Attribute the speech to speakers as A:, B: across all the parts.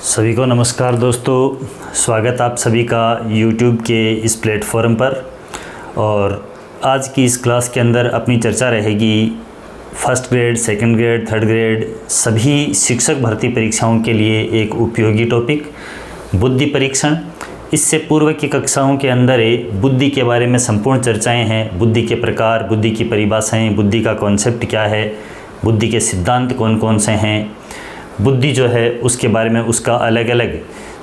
A: सभी को नमस्कार दोस्तों, स्वागत आप सभी का YouTube के इस प्लेटफॉर्म पर। और आज की इस क्लास के अंदर अपनी चर्चा रहेगी first grade, second grade, third grade सभी शिक्षक भर्ती परीक्षाओं के लिए एक उपयोगी टॉपिक बुद्धि परीक्षण। इससे पूर्व की कक्षाओं के अंदर बुद्धि के बारे में संपूर्ण चर्चाएं हैं। बुद्धि के प्रकार, बुद्धि की परिभाषाएं, बुद्धि का कॉन्सेप्ट क्या है, बुद्धि के सिद्धांत कौन कौन से हैं, बुद्धि जो है उसके बारे में उसका अलग अलग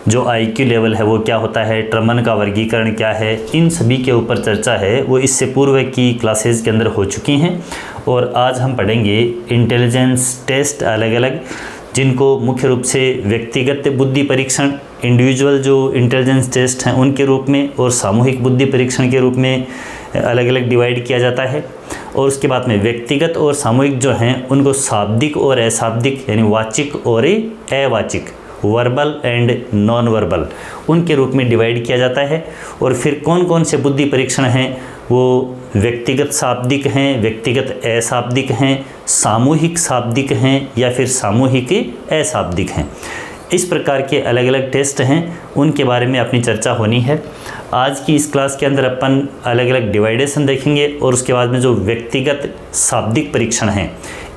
A: जो IQ लेवल है वो क्या होता है, ट्रमन का वर्गीकरण क्या है, इन सभी के ऊपर चर्चा है वो इससे पूर्व की क्लासेस के अंदर हो चुकी हैं। और आज हम पढ़ेंगे इंटेलिजेंस टेस्ट अलग अलग, जिनको मुख्य रूप से व्यक्तिगत बुद्धि परीक्षण, इंडिविजुअल जो इंटेलिजेंस टेस्ट हैं उनके रूप में, और सामूहिक बुद्धि परीक्षण के रूप में अलग अलग डिवाइड किया जाता है। और उसके बाद में व्यक्तिगत और सामूहिक जो हैं उनको शाब्दिक और अशाब्दिक यानी वाचिक और अवाचिक, वर्बल एंड नॉन वर्बल, उनके रूप में डिवाइड किया जाता है। और फिर कौन कौन से बुद्धि परीक्षण हैं वो व्यक्तिगत शाब्दिक हैं, व्यक्तिगत अशाब्दिक हैं, सामूहिक शाब्दिक हैं या फिर सामूहिक अशाब्दिक हैं। इस प्रकार के अलग अलग टेस्ट हैं, उनके बारे में अपनी चर्चा होनी है। आज की इस क्लास के अंदर अपन अलग अलग डिवाइडेशन देखेंगे और उसके बाद में जो व्यक्तिगत शाब्दिक परीक्षण हैं,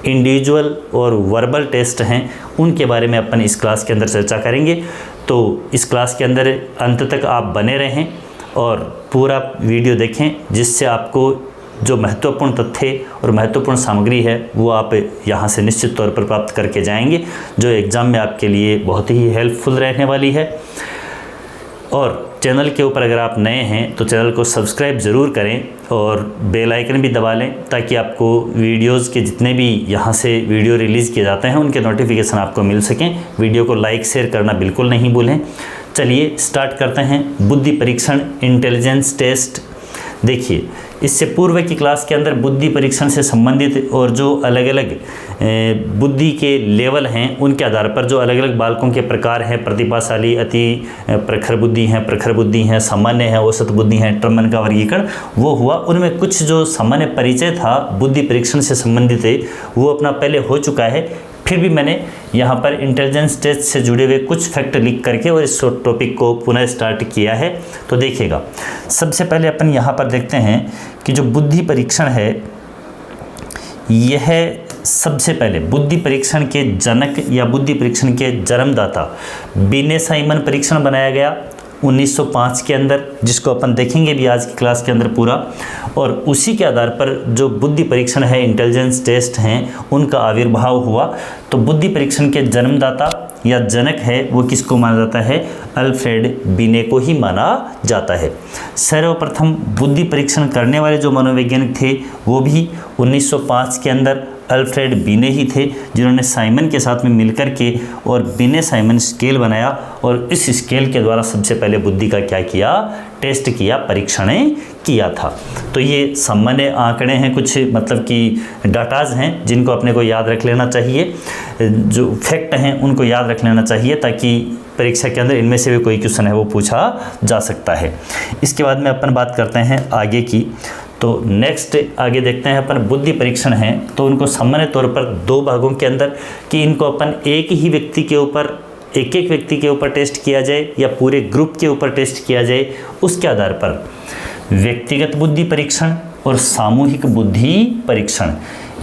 A: इंडिविजुअल और वर्बल टेस्ट हैं, उनके बारे में अपन इस क्लास के अंदर चर्चा करेंगे। तो इस क्लास के अंदर अंत तक आप बने रहें और पूरा वीडियो देखें, जिससे आपको जो महत्वपूर्ण तथ्य और महत्वपूर्ण सामग्री है वो आप यहाँ से निश्चित तौर पर प्राप्त करके जाएंगे, जो एग्ज़ाम में आपके लिए बहुत ही हेल्पफुल रहने वाली है। और चैनल के ऊपर अगर आप नए हैं तो चैनल को सब्सक्राइब ज़रूर करें और बेल आइकन भी दबा लें, ताकि आपको वीडियोज़ के जितने भी यहाँ से वीडियो रिलीज़ किए जाते हैं उनके नोटिफिकेशन आपको मिल सकें। वीडियो को लाइक शेयर करना बिल्कुल नहीं भूलें। चलिए स्टार्ट करते हैं बुद्धि परीक्षण, इंटेलिजेंस टेस्ट। देखिए, इससे पूर्व की क्लास के अंदर बुद्धि परीक्षण से संबंधित और जो अलग अलग बुद्धि के लेवल हैं उनके आधार पर जो अलग अलग बालकों के प्रकार हैं, प्रतिभाशाली, अति प्रखर बुद्धि हैं, सामान्य है, औसत बुद्धि हैं, ट्रमन का वर्गीकरण वो हुआ। उनमें कुछ जो सामान्य परिचय था बुद्धि परीक्षण से संबंधित है वो अपना पहले हो चुका है। फिर भी मैंने यहाँ पर इंटेलिजेंस टेस्ट से जुड़े हुए कुछ फैक्ट लिख करके और इस टॉपिक को पुनः स्टार्ट किया है। तो देखिएगा, सबसे पहले अपन यहाँ पर देखते हैं कि जो बुद्धि परीक्षण है यह सबसे पहले बुद्धि परीक्षण के जनक या बुद्धि परीक्षण के जन्मदाता बिने साइमन परीक्षण बनाया गया 1905 के अंदर, जिसको अपन देखेंगे भी आज की क्लास के अंदर पूरा। और उसी के आधार पर जो बुद्धि परीक्षण है, इंटेलिजेंस टेस्ट हैं, उनका आविर्भाव हुआ। तो बुद्धि परीक्षण के जन्मदाता या जनक है वो किसको माना जाता है? अल्फ्रेड बिने को ही माना जाता है। सर्वप्रथम बुद्धि परीक्षण करने वाले जो मनोवैज्ञानिक थे वो भी 1905 के अंदर अल्फ्रेड बिने ही थे, जिन्होंने साइमन के साथ में मिलकर के और बिने साइमन स्केल बनाया और इस स्केल के द्वारा सबसे पहले बुद्धि का क्या किया? टेस्ट किया, परीक्षण किया था। तो ये सामान्य आंकड़े हैं, कुछ मतलब कि डाटाज हैं जिनको अपने को याद रख लेना चाहिए, जो फैक्ट हैं उनको याद रख लेना चाहिए, ताकि परीक्षा के अंदर इनमें से भी कोई क्वेश्चन है वो पूछा जा सकता है। इसके बाद में अपन बात करते हैं आगे की। तो नेक्स्ट आगे देखते हैं अपन बुद्धि परीक्षण हैं तो उनको सामान्य तौर पर दो भागों के अंदर, कि इनको अपन एक ही व्यक्ति के ऊपर, एक एक व्यक्ति के ऊपर टेस्ट किया जाए या पूरे ग्रुप के ऊपर टेस्ट किया जाए, उसके आधार पर व्यक्तिगत बुद्धि परीक्षण और सामूहिक बुद्धि परीक्षण,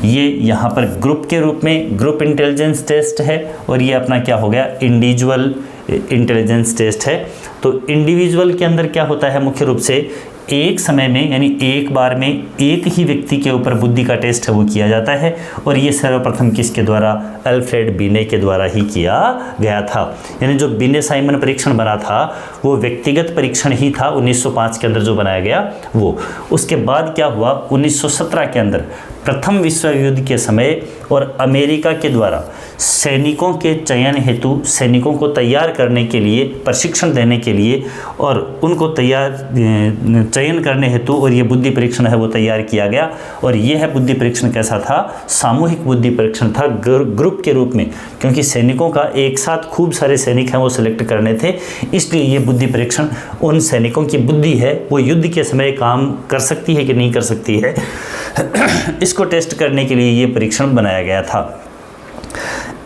A: ये यहाँ पर ग्रुप के रूप में ग्रुप इंटेलिजेंस टेस्ट है, और ये अपना क्या हो गया? इंडिविजुअल इंटेलिजेंस टेस्ट है। तो इंडिविजुअल के अंदर क्या होता है? मुख्य रूप से एक समय में यानी एक बार में एक ही व्यक्ति के ऊपर बुद्धि का टेस्ट है वो किया जाता है, और ये सर्वप्रथम किसके द्वारा? अल्फ्रेड बिने के द्वारा ही किया गया था। यानी जो बिने साइमन परीक्षण बना था वो व्यक्तिगत परीक्षण ही था 1905 के अंदर जो बनाया गया वो। उसके बाद क्या हुआ? 1917 के अंदर प्रथम विश्व युद्ध के समय और अमेरिका के द्वारा सैनिकों के चयन हेतु, सैनिकों को तैयार करने के लिए, प्रशिक्षण देने के लिए और उनको चयन करने हेतु और ये बुद्धि परीक्षण है वो तैयार किया गया। और ये है बुद्धि परीक्षण कैसा था? सामूहिक बुद्धि परीक्षण था, ग्रुप के रूप में, क्योंकि सैनिकों का एक साथ खूब सारे सैनिक हैं वो सिलेक्ट करने थे, इसलिए ये बुद्धि परीक्षण उन सैनिकों की बुद्धि है वो युद्ध के समय काम कर सकती है कि नहीं कर सकती है इसको टेस्ट करने के लिए ये परीक्षण बनाया गया था।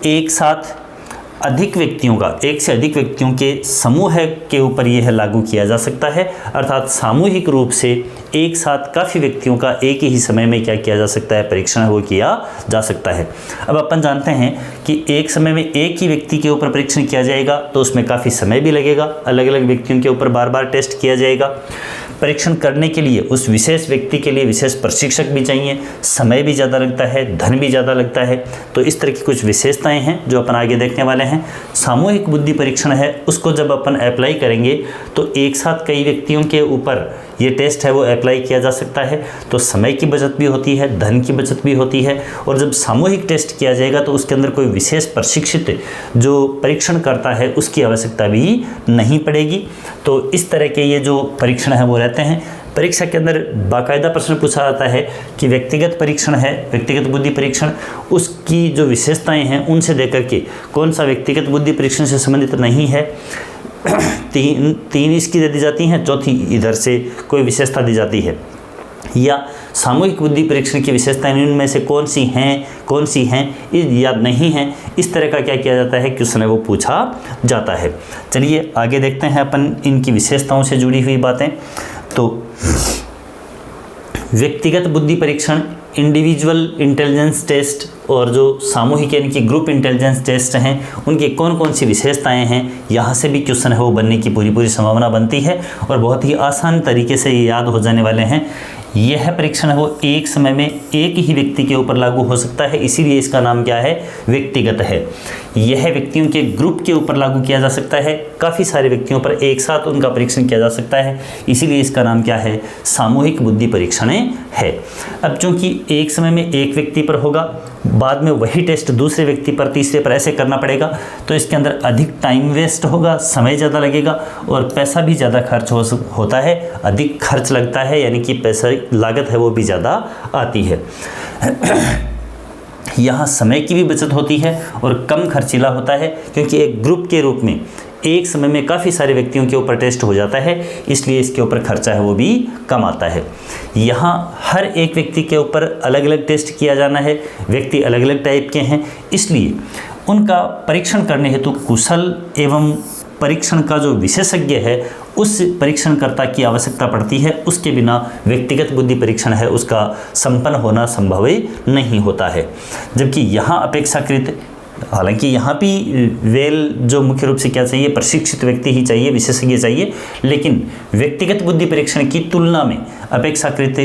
A: एक साथ अधिक व्यक्तियों का, एक से अधिक व्यक्तियों के समूह के ऊपर यह लागू किया जा सकता है, अर्थात सामूहिक रूप से एक साथ काफ़ी व्यक्तियों का एक ही समय में क्या किया जा सकता है, परीक्षण वो किया जा सकता है। अब अपन जानते हैं कि एक समय में एक ही व्यक्ति के ऊपर परीक्षण किया जाएगा तो उसमें काफ़ी समय भी लगेगा, अलग अलग व्यक्तियों के ऊपर बार बार टेस्ट किया जाएगा। परीक्षण करने के लिए उस विशेष व्यक्ति के लिए विशेष प्रशिक्षक भी चाहिए, समय भी ज़्यादा लगता है, धन भी ज़्यादा लगता है। तो इस तरह की कुछ विशेषताएं हैं जो अपन आगे देखने वाले हैं। सामूहिक बुद्धि परीक्षण है, उसको जब अपन अप्लाई करेंगे तो एक साथ कई व्यक्तियों के ऊपर ये टेस्ट है वो अप्लाई किया जा सकता है, तो समय की बचत भी होती है, धन की बचत भी होती है। और जब सामूहिक टेस्ट किया जाएगा तो उसके अंदर कोई विशेष प्रशिक्षित जो परीक्षण करता है उसकी आवश्यकता भी नहीं पड़ेगी। तो इस तरह के ये जो परीक्षण है वो रहते हैं। परीक्षा के अंदर बाकायदा प्रश्न पूछा जाता है कि व्यक्तिगत परीक्षण है, व्यक्तिगत बुद्धि परीक्षण, उसकी जो विशेषताएं हैं उनसे देकर के कौन सा व्यक्तिगत बुद्धि परीक्षण से संबंधित नहीं है, तीन इसकी दे दी जाती हैं, चौथी इधर से कोई विशेषता दी जाती है। या सामूहिक बुद्धि परीक्षण की विशेषताएं इनमें से कौन सी हैं या नहीं हैं, इस तरह का क्या किया जाता है, क्वेश्चन है वो पूछा जाता है। चलिए आगे देखते हैं अपन इनकी विशेषताओं से जुड़ी हुई बातें। तो व्यक्तिगत बुद्धि परीक्षण, इंडिविजुअल इंटेलिजेंस टेस्ट और जो सामूहिक यानी कि ग्रुप इंटेलिजेंस टेस्ट हैं उनकी कौन कौन सी विशेषताएं हैं, यहाँ से भी क्वेश्चन है वो बनने की पूरी संभावना बनती है और बहुत ही आसान तरीके से ये याद हो जाने वाले हैं। यह परीक्षण है वो एक समय में एक ही व्यक्ति के ऊपर लागू हो सकता है, इसीलिए इसका नाम क्या है, व्यक्तिगत है। यह व्यक्तियों के ग्रुप के ऊपर लागू किया जा सकता है, काफ़ी सारे व्यक्तियों पर एक साथ उनका परीक्षण किया जा सकता है, इसीलिए इसका नाम क्या है, सामूहिक बुद्धि परीक्षण है। अब चूंकि एक समय में एक व्यक्ति पर होगा, बाद में वही टेस्ट दूसरे व्यक्ति पर, तीसरे पर ऐसे करना पड़ेगा, तो इसके अंदर अधिक टाइम वेस्ट होगा, समय ज़्यादा लगेगा और पैसा भी ज़्यादा खर्च होता है, अधिक खर्च लगता है, यानी कि पैसा लागत है वो भी ज़्यादा आती है। यहाँ समय की भी बचत होती है और कम खर्चीला होता है, क्योंकि एक ग्रुप के रूप में एक समय में काफ़ी सारे व्यक्तियों के ऊपर टेस्ट हो जाता है, इसलिए इसके ऊपर खर्चा है वो भी कम आता है। यहाँ हर एक व्यक्ति के ऊपर अलग अलग टेस्ट किया जाना है, व्यक्ति अलग अलग टाइप के हैं, इसलिए उनका परीक्षण करने हेतु कुशल एवं परीक्षण का जो विशेषज्ञ है उस परीक्षणकर्ता की आवश्यकता पड़ती है, उसके बिना व्यक्तिगत बुद्धि परीक्षण है उसका संपन्न होना संभव नहीं होता है। जबकि यहाँ अपेक्षाकृत, हालांकि यहाँ भी जो मुख्य रूप से क्या चाहिए, प्रशिक्षित व्यक्ति ही चाहिए, विशेषज्ञ चाहिए, लेकिन व्यक्तिगत बुद्धि परीक्षण की तुलना में अपेक्षाकृत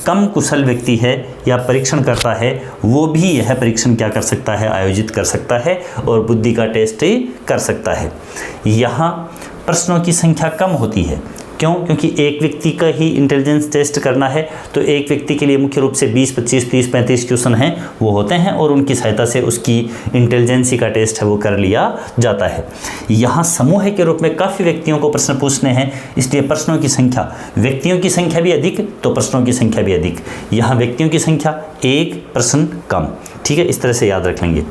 A: कम कुशल व्यक्ति है या परीक्षण करता है वो भी यह परीक्षण क्या कर सकता है, आयोजित कर सकता है और बुद्धि का टेस्ट कर सकता है। यहाँ प्रश्नों की संख्या कम होती है, क्यों? क्योंकि एक व्यक्ति का ही इंटेलिजेंस टेस्ट करना है, तो एक व्यक्ति के लिए मुख्य रूप से 20, 25, 30, 35 क्वेश्चन हैं वो होते हैं और उनकी सहायता से उसकी इंटेलिजेंसी का टेस्ट है वो कर लिया जाता है। यहाँ समूह के रूप में काफ़ी व्यक्तियों को प्रश्न पूछने हैं, इसलिए प्रश्नों की संख्या, व्यक्तियों की संख्या भी अधिक तो प्रश्नों की संख्या भी अधिक। यहाँ व्यक्तियों की संख्या एक, प्रश्न कम, ठीक है, इस तरह से याद रख लेंगे।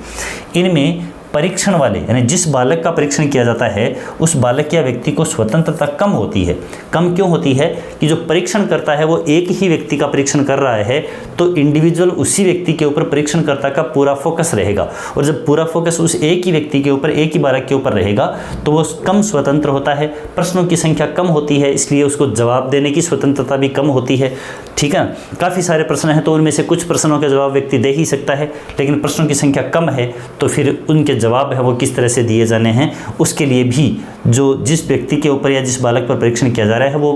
A: इनमें परीक्षण वाले यानी जिस बालक का परीक्षण किया जाता है उस बालक या व्यक्ति को स्वतंत्रता कम होती है। कम क्यों होती है कि जो परीक्षण करता है वो एक ही व्यक्ति का परीक्षण कर रहा है, तो इंडिविजुअल उसी व्यक्ति के ऊपर परीक्षणकर्ता का पूरा फोकस रहेगा, और जब पूरा फोकस उस एक ही व्यक्ति के ऊपर, एक ही बालक के ऊपर रहेगा तो वो कम स्वतंत्र होता है, प्रश्नों की संख्या कम होती है, इसलिए उसको जवाब देने की स्वतंत्रता भी कम होती है। ठीक है, काफ़ी सारे प्रश्न हैं तो उनमें से कुछ प्रश्नों के जवाब व्यक्ति दे ही सकता है, लेकिन प्रश्नों की संख्या कम है तो फिर उनके जवाब है वो किस तरह से दिए जाने हैं उसके लिए भी जो जिस व्यक्ति के ऊपर या जिस बालक पर परीक्षण किया जा रहा है वो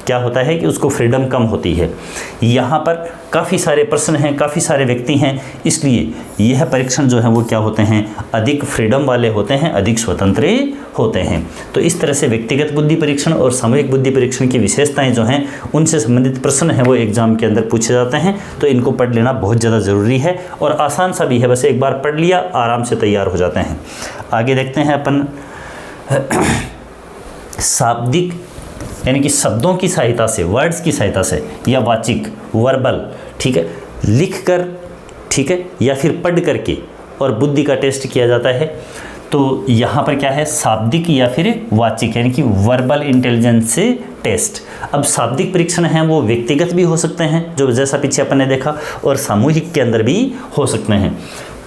A: क्या होता है कि उसको फ्रीडम कम होती है। यहाँ पर काफ़ी सारे प्रश्न हैं, काफ़ी सारे व्यक्ति हैं, इसलिए यह परीक्षण जो है वो क्या होते हैं, अधिक फ्रीडम वाले होते हैं, अधिक स्वतंत्र होते हैं। तो इस तरह से व्यक्तिगत बुद्धि परीक्षण और सामूहिक बुद्धि परीक्षण की विशेषताएं जो हैं उनसे संबंधित प्रश्न हैं वो एग्जाम के अंदर पूछे जाते हैं, तो इनको पढ़ लेना बहुत ज़्यादा ज़रूरी है और आसान सा भी है, बस एक बार पढ़ लिया आराम से तैयार हो जाते हैं। आगे देखते हैं अपन शाब्दिक यानी कि शब्दों की सहायता से, वर्ड्स की सहायता से या वाचिक वर्बल, ठीक है, लिख कर, ठीक है, या फिर पढ़ करके और बुद्धि का टेस्ट किया जाता है। तो यहाँ पर क्या है, शाब्दिक या फिर वाचिक यानी कि वर्बल इंटेलिजेंस से टेस्ट। अब शाब्दिक परीक्षण हैं वो व्यक्तिगत भी हो सकते हैं जो जैसा पीछे अपन ने देखा, और सामूहिक के अंदर भी हो सकते हैं।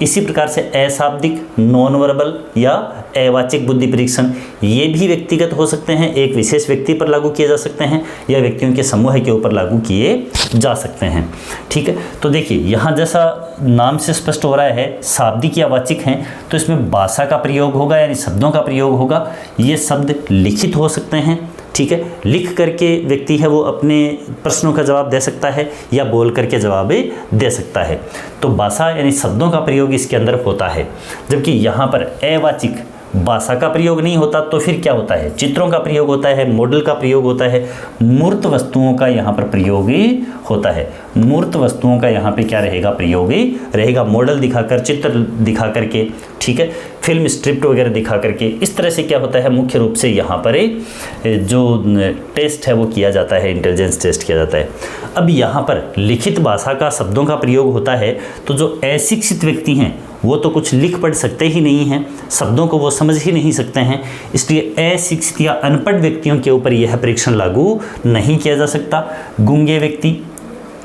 A: इसी प्रकार से अशाब्दिक, नॉन वर्बल या अवाचिक बुद्धि परीक्षण, ये भी व्यक्तिगत हो सकते हैं, एक विशेष व्यक्ति पर लागू किए जा सकते हैं या व्यक्तियों के समूह के ऊपर लागू किए जा सकते हैं। ठीक है, तो देखिए यहाँ जैसा नाम से स्पष्ट हो रहा है शाब्दिक या वाचिक हैं, तो इसमें भाषा का प्रयोग होगा यानी शब्दों का प्रयोग होगा। ये शब्द लिखित हो सकते हैं, ठीक है, लिख करके व्यक्ति है वो अपने प्रश्नों का जवाब दे सकता है या बोल करके जवाब दे सकता है। तो भाषा यानी शब्दों का प्रयोग इसके अंदर होता है। जबकि यहाँ पर अवाचिक, भाषा का प्रयोग नहीं होता तो फिर क्या होता है, चित्रों का प्रयोग होता है, मॉडल का प्रयोग होता है, मूर्त वस्तुओं का यहाँ पर प्रयोग होता है। मूर्त वस्तुओं का यहाँ पे क्या रहेगा, प्रयोग रहेगा, मॉडल दिखाकर, चित्र दिखा करके, ठीक है, फिल्म स्क्रिप्ट वगैरह दिखा करके। इस तरह से क्या होता है, मुख्य रूप से यहाँ पर जो टेस्ट है वो किया जाता है, इंटेलिजेंस टेस्ट किया जाता है। अब यहाँ पर लिखित भाषा का, शब्दों का प्रयोग होता है, तो जो अशिक्षित व्यक्ति हैं वो तो कुछ लिख पढ़ सकते ही नहीं हैं, शब्दों को वो समझ ही नहीं सकते हैं, इसलिए अशिक्षित या अनपढ़ व्यक्तियों के ऊपर यह परीक्षण लागू नहीं किया जा सकता। गूंगे व्यक्ति,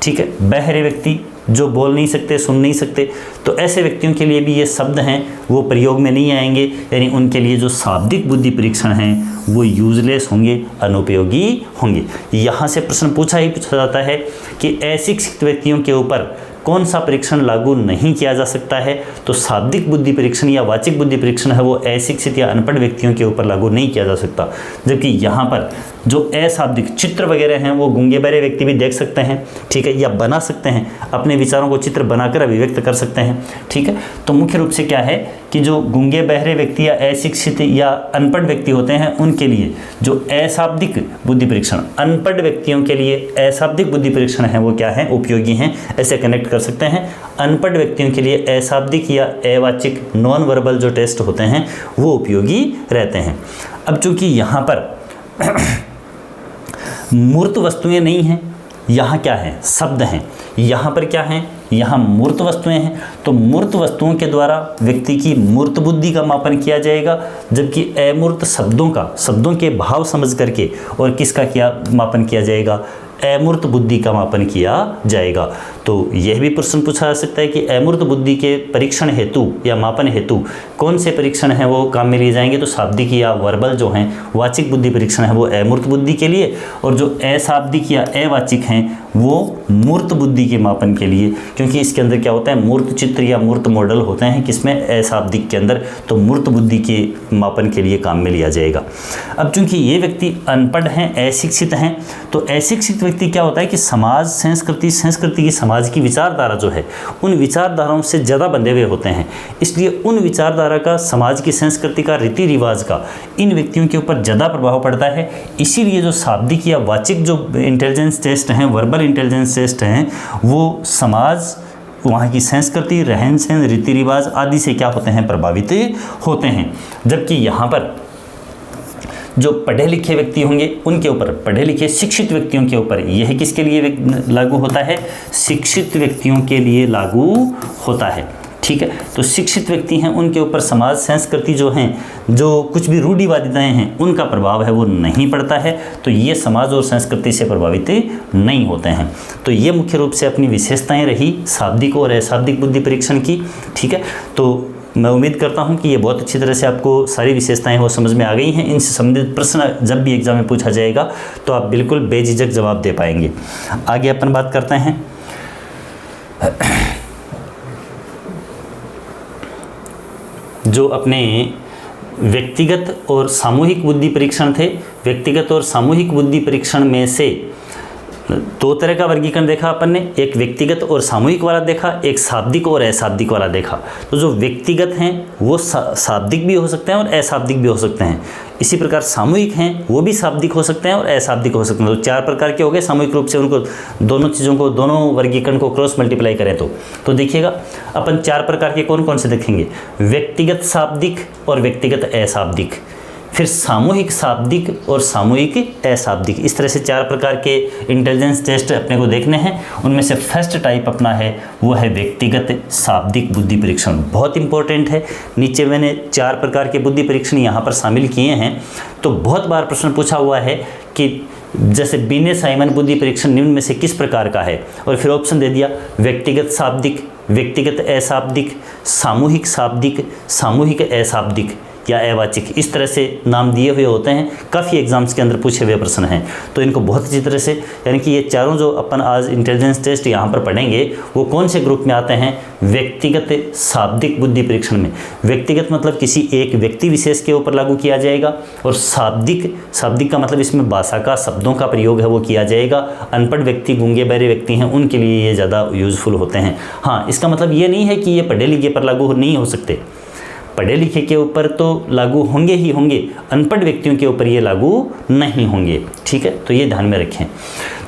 A: ठीक है, बहरे व्यक्ति जो बोल नहीं सकते, सुन नहीं सकते, तो ऐसे व्यक्तियों के लिए भी ये शब्द हैं वो प्रयोग में नहीं आएंगे, यानी उनके लिए जो शाब्दिक बुद्धि परीक्षण हैं वो यूजलेस होंगे, अनुपयोगी होंगे। यहाँ से प्रश्न पूछा जाता है कि अशिक्षित व्यक्तियों के ऊपर कौन सा परीक्षण लागू नहीं किया जा सकता है, तो शाब्दिक बुद्धि परीक्षण या वाचिक बुद्धि परीक्षण है वो अशिक्षित या अनपढ़ व्यक्तियों के ऊपर लागू नहीं किया जा सकता। जबकि यहाँ पर जो अशाब्दिक चित्र वगैरह हैं वो गूंगे बहरे व्यक्ति भी देख सकते हैं, ठीक है, या बना सकते हैं, अपने विचारों को चित्र बनाकर अभिव्यक्त कर सकते हैं, ठीक है। तो मुख्य रूप से क्या है कि जो गूंगे बहरे व्यक्ति या अशिक्षित या अनपढ़ व्यक्ति होते हैं उनके लिए जो अशाब्दिक बुद्धि परीक्षण, अनपढ़ व्यक्तियों के लिए अशाब्दिक बुद्धि परीक्षण है वो क्या है, उपयोगी हैं, ऐसे कनेक्ट कर सकते हैं। अनपढ़ व्यक्तियों के लिए अशाब्दिक या अवाचिक, नॉन वर्बल जो टेस्ट होते हैं वो उपयोगी रहते हैं। अब चूंकि यहाँ पर मूर्त वस्तुएं नहीं हैं, यहाँ क्या है, शब्द हैं, यहाँ पर क्या है, यहाँ मूर्त वस्तुएं हैं, तो मूर्त वस्तुओं के द्वारा व्यक्ति की मूर्त बुद्धि का मापन किया जाएगा। जबकि अमूर्त शब्दों का, शब्दों के भाव समझ करके और किसका क्या मापन किया जाएगा, अमूर्त बुद्धि का मापन किया जाएगा। तो यह भी प्रश्न पूछा जा सकता है कि अमूर्त बुद्धि के परीक्षण हेतु या मापन हेतु कौन से परीक्षण हैं वो काम में लिए जाएंगे, तो शाब्दिक या वर्बल जो हैं, वाचिक बुद्धि परीक्षण है वो अमूर्त बुद्धि के लिए, और जो अशाब्दिक या अवाचिक हैं वो मूर्त बुद्धि के मापन के लिए, क्योंकि इसके अंदर क्या होता है, मूर्त चित्र या मूर्त मॉडल होते हैं किसमें, अशाब्दिक के अंदर, तो मूर्त बुद्धि के मापन के लिए काम में लिया जाएगा। अब चूंकि ये व्यक्ति अनपढ़ हैं, अशिक्षित हैं, तो अशिक्षित व्यक्ति क्या होता है कि समाज, संस्कृति की, समाज की विचारधारा जो है उन विचारधाराओं से ज़्यादा बंधे हुए होते हैं, इसलिए उन विचारधारा का, समाज की, संस्कृति का, रीति रिवाज का इन व्यक्तियों के ऊपर ज़्यादा प्रभाव पड़ता है। इसीलिए जो शाब्दिक या वाचिक जो इंटेलिजेंस टेस्ट हैं, वर्बल इंटेलिजेंस टेस्ट हैं, वो समाज, वहाँ की संस्कृति, रहन सहन, रीति रिवाज आदि से क्या होते हैं, प्रभावित होते हैं। जबकि यहाँ पर जो पढ़े लिखे व्यक्ति होंगे उनके ऊपर, पढ़े लिखे शिक्षित व्यक्तियों के ऊपर, यह किसके लिए लागू होता है, शिक्षित व्यक्तियों के लिए लागू होता है, ठीक है। तो शिक्षित व्यक्ति हैं उनके ऊपर समाज, संस्कृति जो हैं, जो कुछ भी रूढ़िवादिताएं हैं उनका प्रभाव है वो नहीं पड़ता है, तो ये समाज और संस्कृति से प्रभावित नहीं होते हैं। तो ये मुख्य रूप से अपनी विशेषताएं रही शाब्दिक और अशाब्दिक बुद्धि परीक्षण की, ठीक है। तो मैं उम्मीद करता हूं कि ये बहुत अच्छी तरह से आपको सारी विशेषताएं वो समझ में आ गई हैं। इनसे संबंधित प्रश्न जब भी एग्जाम में पूछा जाएगा तो आप बिल्कुल बेझिझक जवाब दे पाएंगे। आगे अपन बात करते हैं जो अपने व्यक्तिगत और सामूहिक बुद्धि परीक्षण थे। व्यक्तिगत और सामूहिक बुद्धि परीक्षण में से दो तरह का वर्गीकरण देखा अपन ने, एक व्यक्तिगत और सामूहिक वाला देखा, एक शाब्दिक और अशाब्दिक वाला देखा। तो जो व्यक्तिगत हैं वो शाब्दिक भी हो सकते हैं और अशाब्दिक भी हो सकते हैं। इसी प्रकार सामूहिक हैं वो भी शाब्दिक हो सकते हैं और अशाब्दिक हो सकते हैं। तो चार प्रकार के हो गए सामूहिक रूप से, उनको दोनों चीज़ों को, दोनों वर्गीकरण को क्रॉस मल्टीप्लाई करें तो देखिएगा अपन चार प्रकार के कौन कौन से देखेंगे, व्यक्तिगत शाब्दिक और व्यक्तिगत अशाब्दिक, फिर सामूहिक शाब्दिक और सामूहिक अशाब्दिक। इस तरह से चार प्रकार के इंटेलिजेंस टेस्ट अपने को देखने हैं। उनमें से फर्स्ट टाइप अपना है वो है व्यक्तिगत शाब्दिक बुद्धि परीक्षण, बहुत इंपॉर्टेंट है। नीचे मैंने चार प्रकार के बुद्धि परीक्षण यहाँ पर शामिल किए हैं। तो बहुत बार प्रश्न पूछा हुआ है कि जैसे बिने साइमन बुद्धि परीक्षण निम्न में से किस प्रकार का है, और फिर ऑप्शन दे दिया व्यक्तिगत शाब्दिक, व्यक्तिगत अशाब्दिक, सामूहिक शाब्दिक, सामूहिक अशाब्दिक या अवाचिक, इस तरह से नाम दिए हुए होते हैं। काफ़ी एग्जाम्स के अंदर पूछे हुए प्रश्न हैं, तो इनको बहुत अच्छी तरह से, यानी कि ये चारों जो अपन आज इंटेलिजेंस टेस्ट यहाँ पर पढ़ेंगे वो कौन से ग्रुप में आते हैं? व्यक्तिगत शाब्दिक बुद्धि परीक्षण में। व्यक्तिगत मतलब किसी एक व्यक्ति विशेष के ऊपर लागू किया जाएगा, और शाब्दिक का मतलब इसमें भाषा का, शब्दों का प्रयोग है वो किया जाएगा। अनपढ़ व्यक्ति, गूंगे बहरे व्यक्ति हैं, उनके लिए ये ज़्यादा यूज़फुल होते हैं। हाँ, इसका मतलब ये नहीं है कि ये पढ़े लिखे पर लागू नहीं हो सकते, पढ़े लिखे के ऊपर तो लागू होंगे ही होंगे, अनपढ़ व्यक्तियों के ऊपर ये लागू नहीं होंगे। ठीक है, तो ये ध्यान में रखें।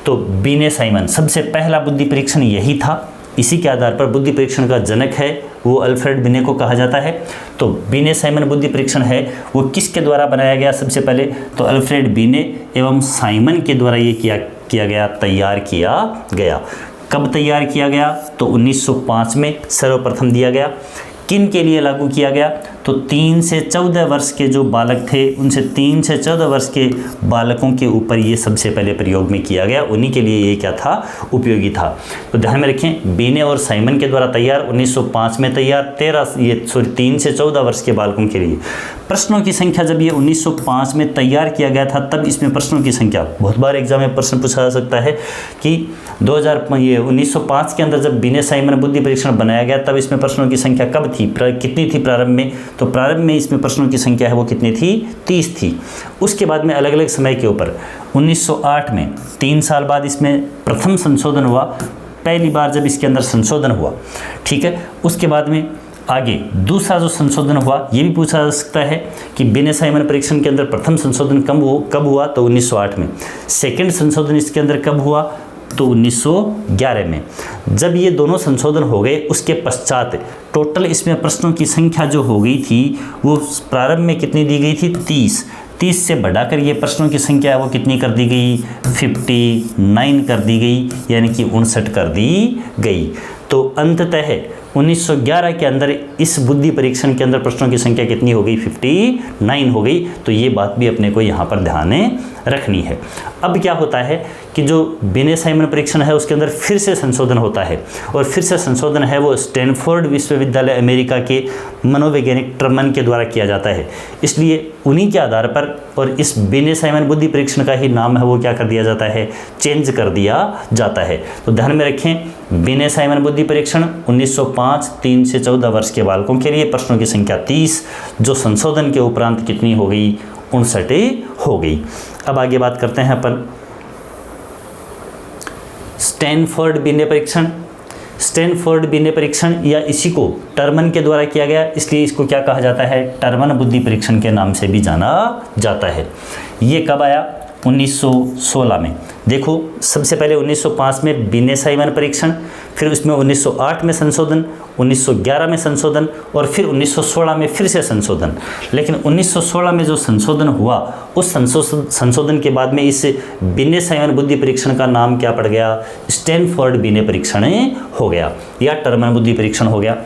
A: तो बीने साइमन सबसे पहला बुद्धि परीक्षण यही था। इसी के आधार पर बुद्धि परीक्षण का जनक है वो अल्फ्रेड बिने को कहा जाता है। तो बीने साइमन बुद्धि परीक्षण है वो किसके द्वारा बनाया गया? सबसे पहले तो अल्फ्रेड बिने एवं साइमन के द्वारा ये किया गया, तैयार किया गया। कब तैयार किया गया? तो 1905 में सर्वप्रथम दिया गया। किन के लिए लागू किया गया? तो 3 से 14 वर्ष के जो बालक थे, उनसे 3 से 14 वर्ष के बालकों के ऊपर ये सबसे पहले प्रयोग में किया गया। उन्हीं के लिए ये क्या था? उपयोगी था। तो ध्यान में रखें, बीने और साइमन के द्वारा तैयार, 1905 में तैयार, 3 से 14 वर्ष के बालकों के लिए। प्रश्नों की संख्या जब ये 1905 में तैयार किया गया था, तब इसमें प्रश्नों की संख्या, बहुत बार एग्जाम में प्रश्न पूछा जा सकता है कि 1905 के अंदर जब बीने साइमन बुद्धि परीक्षण बनाया गया, तब इसमें प्रश्नों की संख्या कब थी, कितनी थी प्रारंभ में? तो प्रारंभ में इसमें प्रश्नों की संख्या है वो कितनी थी? 30 थी। उसके बाद में अलग अलग समय के ऊपर 1908 में 3 साल बाद इसमें प्रथम संशोधन हुआ, पहली बार जब इसके अंदर संशोधन हुआ। ठीक है, उसके बाद में आगे दूसरा जो संशोधन हुआ, ये भी पूछा जा सकता है कि बीने साइमन परीक्षण के अंदर प्रथम संशोधन कब हुआ? तो 1908 में। सेकंड संशोधन इसके अंदर कब हुआ? तो 1911 में। जब ये दोनों संशोधन हो गए, उसके पश्चात टोटल इसमें प्रश्नों की संख्या जो हो गई थी वो प्रारंभ में कितनी दी गई थी? 30 से बढ़ाकर ये प्रश्नों की संख्या वो कितनी कर दी गई? 59 कर दी गई, यानी कि 59 कर दी गई। तो अंततः 1911 के अंदर इस बुद्धि परीक्षण के अंदर प्रश्नों की संख्या कितनी हो गई? 59 हो गई। तो ये बात भी अपने को यहाँ पर ध्यान रखनी है। अब क्या होता है कि जो बीने साइमन परीक्षण है उसके अंदर फिर से संशोधन होता है, और फिर से संशोधन है वो स्टैनफोर्ड विश्वविद्यालय अमेरिका के मनोवैज्ञानिक टर्मन के द्वारा किया जाता है। इसलिए उन्हीं के आधार पर और इस बीने साइमन बुद्धि परीक्षण का ही नाम है वो क्या कर दिया जाता है? चेंज कर दिया जाता है। तो ध्यान में रखें, बीने साइमन बुद्धि परीक्षण 1905, 3 से 14 वर्ष के बालकों के लिए, प्रश्नों की संख्या 30, जो संशोधन के उपरांत कितनी हो गई? 59 हो गई। अब आगे बात करते हैं अपन स्टैनफोर्ड बीने परीक्षण। स्टैनफोर्ड बीने परीक्षण या इसी को टर्मन के द्वारा किया गया, इसलिए इसको क्या कहा जाता है? टर्मन बुद्धि परीक्षण के नाम से भी जाना जाता है। ये कब आया? 1916 में। देखो, सबसे पहले 1905 में बीने साइमन परीक्षण, फिर उसमें 1908 में संशोधन, 1911 में संशोधन, और फिर 1916 में फिर से संशोधन। लेकिन 1916 में जो संशोधन हुआ, उस संशोधन के बाद में इस बीने साइमन बुद्धि परीक्षण का नाम क्या पड़ गया? स्टैनफोर्ड बीने परीक्षण हो गया, या टर्मन बुद्धि परीक्षण हो गया।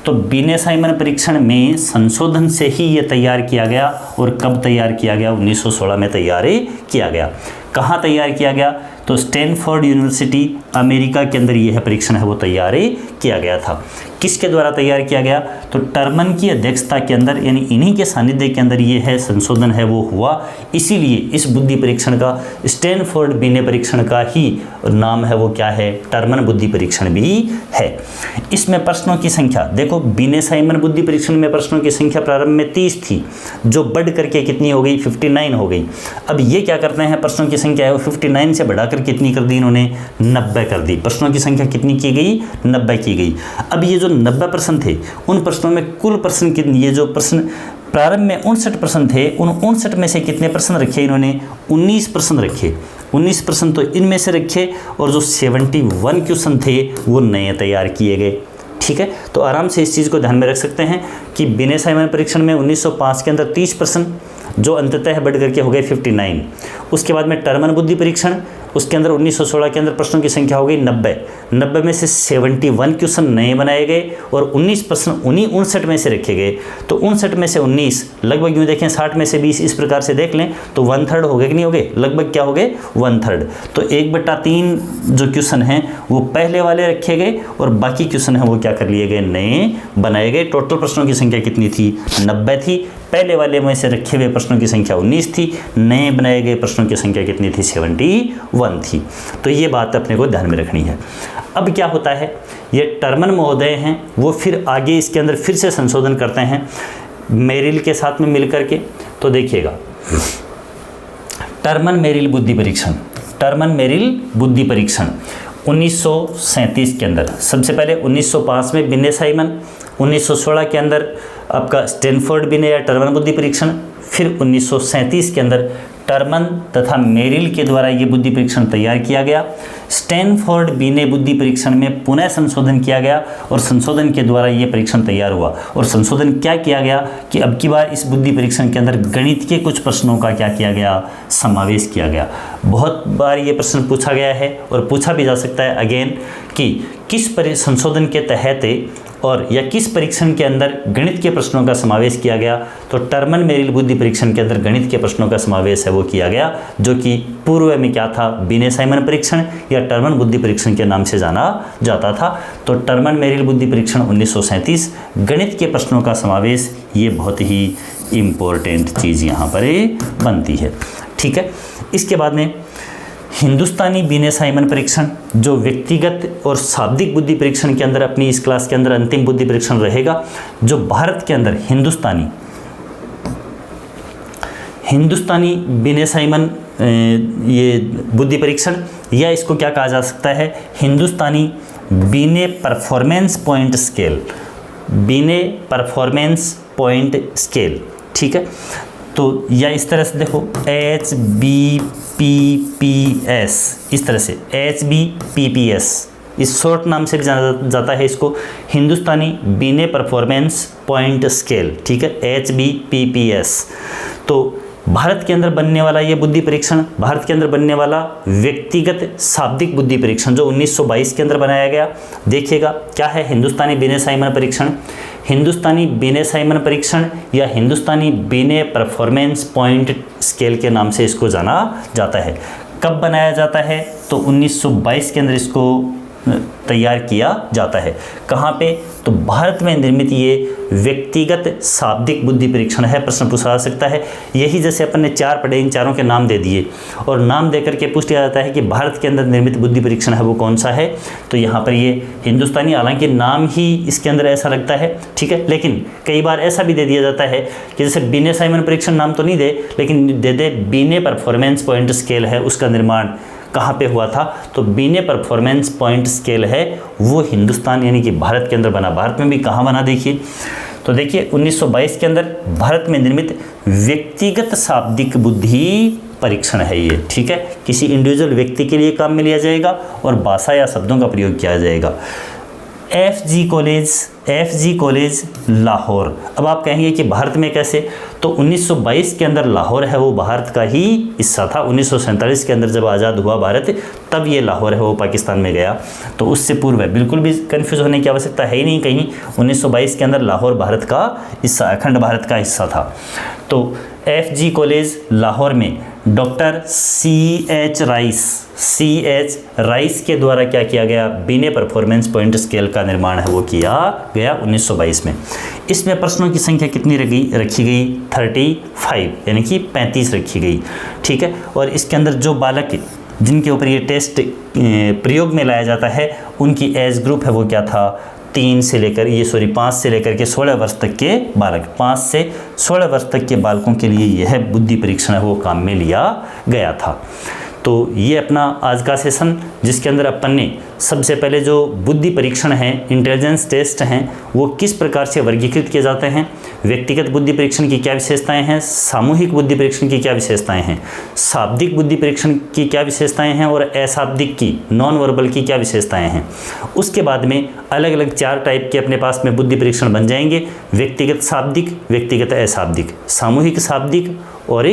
A: तो बीने साइमन परीक्षण में संशोधन से ही ये तैयार किया गया। और कब तैयार किया गया? 1916 में तैयार किया गया। कहाँ तैयार किया गया? तो स्टैनफोर्ड यूनिवर्सिटी अमेरिका के अंदर यह परीक्षण है वो तैयार किया गया था। किसके द्वारा तैयार किया गया? तो टर्मन की अध्यक्षता के अंदर, यानी इन्हीं के सानिध्य के अंदर ये है संशोधन है वो हुआ। इसीलिए इस बुद्धि परीक्षण का, स्टैनफोर्ड बीने परीक्षण का ही नाम है वो क्या है? टर्मन बुद्धि परीक्षण भी है। इसमें प्रश्नों की संख्या देखो, बीने साइमन बुद्धि परीक्षण में प्रश्नों की संख्या प्रारंभ में 30 थी, जो बढ़ करके कितनी हो गई? 59 हो गई। अब ये क्या करते हैं? प्रश्नों की संख्या है वो 59 से बढ़ाकर कितनी कर दी इन्होंने? 90 कर दी। प्रश्नों की संख्या कितनी की गई? 90 की गई। अब ये जो 90 प्रश्न थे, उन प्रश्नों में कुल प्रश्न कितने? ये जो प्रश्न प्रारंभ में 59 प्रश्न थे, उन 59 में से कितने प्रश्न रखे इन्होंने? 19 प्रश्न रखे। 19 प्रश्न तो इनमें से रखे, और जो 71 क्वेश्चन थे वो नए तैयार किए गए। ठीक है, तो आराम से इस चीज़ को ध्यान में रख सकते हैं कि बीने साइमन परीक्षण में 1905 के अंदर 30 प्रश्न, जो अंततः बढ़ करके हो गए 59। उसके बाद में टर्मन बुद्धि परीक्षण उसके अंदर 1916 के अंदर प्रश्नों की संख्या हो गई 90। 90 में से 71 क्वेश्चन नए बनाए गए और 19 प्रश्न उन्हीं 59 में से रखे गए। तो 59 में से 19 लगभग यूँ देखें 60 में से 20 इस प्रकार से देख लें तो 1/3 हो गए कि नहीं हो गए, लगभग क्या हो गए 1/3। तो 1/3 जो क्वेश्चन हैं वो पहले वाले रखे गए और बाकी क्वेश्चन हैं वो क्या कर लिए गए, नए बनाए गए। टोटल प्रश्नों की संख्या कितनी थी, 90 थी। पहले वाले में से रखे हुए प्रश्नों की संख्या 19 थी, नए बनाए गए प्रश्नों की संख्या कितनी थी, 71 थी। तो ये बात अपने को ध्यान में रखनी है। अब क्या होता है, ये टर्मन महोदय हैं वो फिर आगे इसके अंदर फिर से संशोधन करते हैं मेरिल के साथ में मिलकर के। तो देखिएगा, टर्मन मेरिल बुद्धि परीक्षण, टर्मन मेरिल बुद्धि परीक्षण 1937 के अंदर, सबसे पहले 1905 में बिने साइमन, 1916 के अंदर आपका स्टैनफोर्ड बिने या टर्मन बुद्धि परीक्षण, फिर 1937 के अंदर टर्मन तथा मेरिल के द्वारा ये बुद्धि परीक्षण तैयार किया गया। स्टैनफोर्ड बिने बुद्धि परीक्षण में पुनः संशोधन किया गया और संशोधन के द्वारा ये परीक्षण तैयार हुआ। और संशोधन क्या किया गया कि अब की बार इस बुद्धि परीक्षण के अंदर गणित के कुछ प्रश्नों का क्या किया गया, समावेश किया गया। बहुत बार ये प्रश्न पूछा गया है और पूछा भी जा सकता है अगेन कि किस संशोधन के तहत और या किस परीक्षण के अंदर गणित के प्रश्नों का समावेश किया गया। तो टर्मन मेरिल बुद्धि परीक्षण के अंदर गणित के प्रश्नों का समावेश है वो किया गया, जो कि पूर्व में क्या था, बिने साइमन परीक्षण या टर्मन बुद्धि परीक्षण के नाम से जाना जाता था। तो टर्मन मेरिल बुद्धि परीक्षण 1937, गणित के प्रश्नों का समावेश, ये बहुत ही इम्पोर्टेंट चीज़ यहाँ पर बनती है। ठीक है, इसके बाद में हिंदुस्तानी बिने साइमन परीक्षण, जो व्यक्तिगत और शाब्दिक बुद्धि परीक्षण के अंदर अपनी इस क्लास के अंदर अंतिम बुद्धि परीक्षण रहेगा। जो भारत के अंदर हिंदुस्तानी बिने साइमन ये बुद्धि परीक्षण, या इसको क्या कहा जा सकता है, हिंदुस्तानी बिने परफॉर्मेंस पॉइंट स्केल, बिने परफॉर्मेंस पॉइंट स्केल। ठीक है, तो या इस तरह से देखो HBPPS, इस तरह से HBPPS, इस शॉर्ट नाम से भी जाना जाता है इसको, हिंदुस्तानी बिने परफॉर्मेंस पॉइंट स्केल। ठीक है, HBPPS। तो भारत के अंदर बनने वाला ये बुद्धि परीक्षण, भारत के अंदर बनने वाला व्यक्तिगत शाब्दिक बुद्धि परीक्षण जो 1922 के अंदर बनाया गया। देखिएगा क्या है, हिंदुस्तानी बिने साइमन परीक्षण, हिंदुस्तानी बिने साइमन परीक्षण या हिंदुस्तानी बिने परफॉर्मेंस पॉइंट स्केल के नाम से इसको जाना जाता है। कब बनाया जाता है, तो 1922 के अंदर इसको तैयार किया जाता है। कहाँ पे, तो भारत में निर्मित ये व्यक्तिगत शाब्दिक बुद्धि परीक्षण है। प्रश्न पूछा जा सकता है, यही जैसे अपन ने 4 पढ़े, इन चारों के नाम दे दिए और नाम दे करके पूछ लिया जाता है कि भारत के अंदर निर्मित बुद्धि परीक्षण है वो कौन सा है। तो यहाँ पर ये हिंदुस्तानी, हालांकि नाम ही इसके अंदर ऐसा लगता है, ठीक है, लेकिन कई बार ऐसा भी दे दिया जाता है कि जैसे बिने साइमन परीक्षण नाम तो नहीं दे, लेकिन दे दे बिने परफॉर्मेंस पॉइंट स्केल है, उसका निर्माण कहाँ पे हुआ था, तो बिने परफॉर्मेंस पॉइंट स्केल है वो हिंदुस्तान यानी कि भारत के अंदर बना। भारत में भी कहाँ बना, देखिए तो देखिए 1922 के अंदर भारत में निर्मित व्यक्तिगत शाब्दिक बुद्धि परीक्षण है ये। ठीक है, किसी इंडिविजुअल व्यक्ति के लिए काम में लिया जाएगा और भाषा या शब्दों का प्रयोग किया जाएगा। FG college Lahore. अब आप कहेंगे कि भारत में कैसे, तो 1922 के अंदर लाहौर है वो भारत का ही हिस्सा था। 1947 के अंदर जब आज़ाद हुआ भारत, तब ये लाहौर है वो पाकिस्तान में गया। तो उससे पूर्व है, बिल्कुल भी कंफ्यूज होने की आवश्यकता है ही नहीं कहीं। 1922 के अंदर लाहौर भारत का हिस्सा, अखंड भारत का हिस्सा था। तो FG कॉलेज लाहौर में डॉक्टर CH राइस के द्वारा क्या किया गया, बिने परफॉर्मेंस पॉइंट स्केल का निर्माण है वो किया गया 1922 में। इसमें प्रश्नों की संख्या कितनी रखी गई, 35 यानी कि 35 रखी गई। ठीक है, और इसके अंदर जो बालक जिनके ऊपर ये टेस्ट प्रयोग में लाया जाता है उनकी एज ग्रुप है वो क्या था, 5 से लेकर के 16 वर्ष तक के बालक, 5 से 16 वर्ष तक के बालकों के लिए यह बुद्धि परीक्षण है वो काम में लिया गया था। तो ये अपना आज का सेशन, जिसके अंदर अपन ने सबसे पहले जो बुद्धि परीक्षण हैं, इंटेलिजेंस टेस्ट हैं, वो किस प्रकार से वर्गीकृत किए जाते हैं, व्यक्तिगत बुद्धि परीक्षण की क्या विशेषताएं हैं, सामूहिक बुद्धि परीक्षण की क्या विशेषताएं हैं, शाब्दिक बुद्धि परीक्षण की क्या विशेषताएं हैं और अशाब्दिक की, नॉन वर्बल की क्या विशेषताएं हैं। उसके बाद में अलग अलग 4 टाइप के अपने पास में बुद्धि परीक्षण बन जाएंगे, व्यक्तिगत शाब्दिक, व्यक्तिगत अशाब्दिक, सामूहिक शाब्दिक और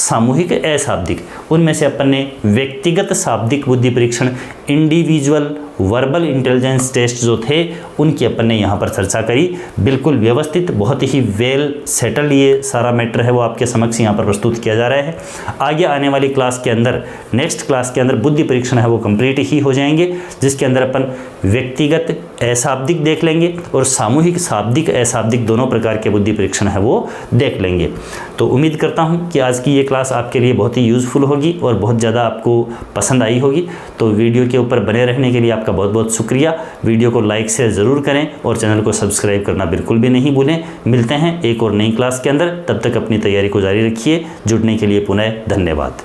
A: सामूहिक अशाब्दिक। उनमें से अपन ने व्यक्तिगत शाब्दिक बुद्धि परीक्षण, इंडिविजुअल वर्बल इंटेलिजेंस टेस्ट जो थे उनकी अपन ने यहाँ पर चर्चा करी। बिल्कुल व्यवस्थित, बहुत ही वेल सेटल ये सारा मैटर है वो आपके समक्ष यहाँ पर प्रस्तुत किया जा रहा है। आगे आने वाली क्लास के अंदर, नेक्स्ट क्लास के अंदर बुद्धि परीक्षण है वो कंप्लीट ही हो जाएंगे, जिसके अंदर अपन व्यक्तिगत अशाब्दिक देख लेंगे और सामूहिक शाब्दिक अशाब्दिक दोनों प्रकार के बुद्धि परीक्षण है वो देख लेंगे। तो उम्मीद करता हूँ कि आज की ये क्लास आपके लिए बहुत ही यूज़फुल होगी और बहुत ज़्यादा आपको पसंद आई होगी। तो वीडियो के ऊपर बने रहने के लिए आपका बहुत बहुत शुक्रिया। वीडियो को लाइक शेयर ज़रूर करें और चैनल को सब्सक्राइब करना बिल्कुल भी नहीं भूलें। मिलते हैं एक और नई क्लास के अंदर, तब तक अपनी तैयारी को जारी रखिए। जुड़ने के लिए पुनः धन्यवाद।